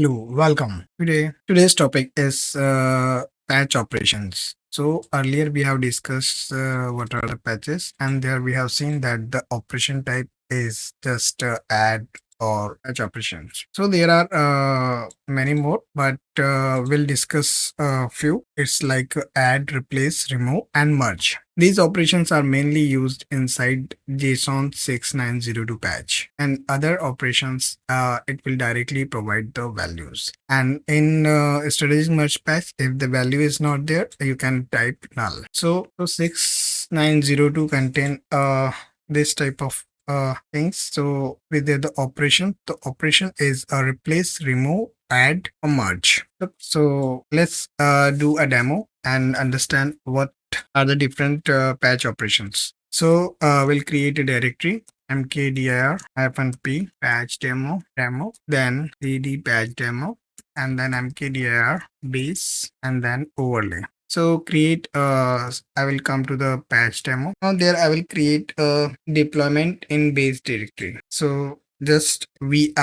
Hello, welcome. Today's topic is patch operations. So earlier we have discussed what are the patches, and there we have seen that the operation type is just add or patch operations. So there are many more, but we'll discuss a few. It's like add, replace, remove, and merge. These operations are mainly used inside JSON 6902 patch, and other operations it will directly provide the values. And in strategic merge patch, if the value is not there, you can type null. So 6902 contain this type of things. So with the operation is a replace, remove, add, or merge. So let's do a demo and understand what are the different patch operations. So we'll create a directory mkdir -p patch demo, then cd patch demo, and then mkdir base, and then overlay. So create I will come to the patch demo. Now there I will create a deployment in base directory. So just vi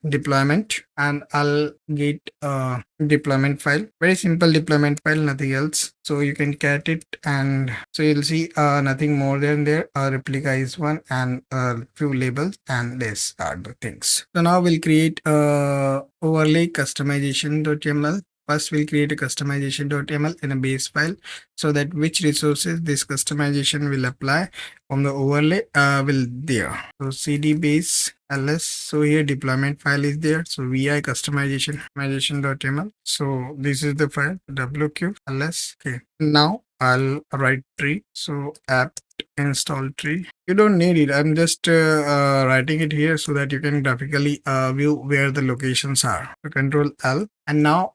deployment, and I'll get a deployment file, very simple deployment file, nothing else. So you can cat it, and so you'll see nothing more than there. A replica is one, and a few labels, and this are the things. So now we'll create a overlay customization.yml. First, we'll create a customization.yml in a base file, so that which resources this customization will apply from the overlay will there. So cd base ls. So here deployment file is there. So vi customization.yml. So this is the file wq ls. Okay. Now I'll write tree. So apt install tree. You don't need it. I'm just writing it here so that you can graphically view where the locations are. So Control L, and now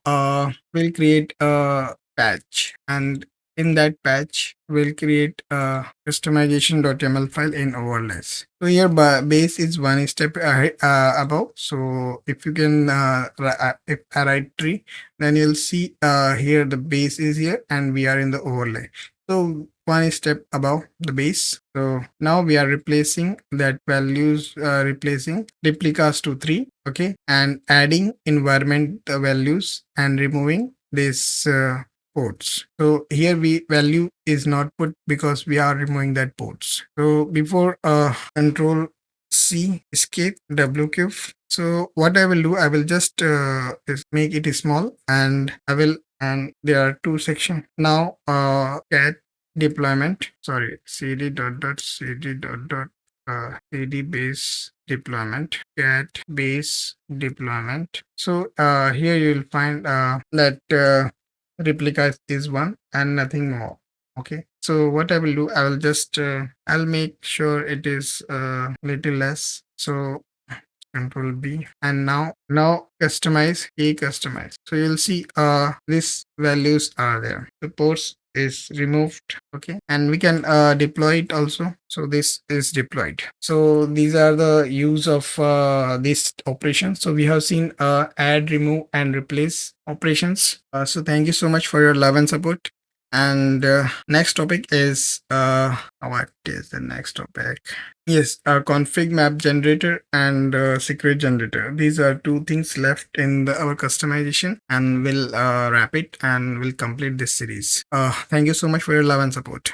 we'll create a patch, and in that patch we'll create a customization.yml file in overlays. So here base is one step above. So if you can if I write tree, then you'll see here the base is here and we are in the overlay. So one step above the base. So now we are replacing that values, replacing replicas to 3, okay, and adding environment values and removing this ports. So here value is not put because we are removing that ports. So before control C escape wq. So what I will do, I will just make it small, and and there are two sections. Now cat deployment, sorry, cd cd base deployment, cat base deployment. So here you will find that replica is one and nothing more. Okay, so what I will do, I will just I'll make sure it is little less. So Control B, and now customize, customize. So you'll see these values are there. The ports is removed, okay, and we can deploy it also. So this is deployed. So these are the use of this operation. So we have seen add, remove, and replace operations. So thank you so much for your love and support. And next topic is what is the next topic? Yes, config map generator and secret generator. These are two things left in our customization, and we'll wrap it and we'll complete this series. Thank you so much for your love and support.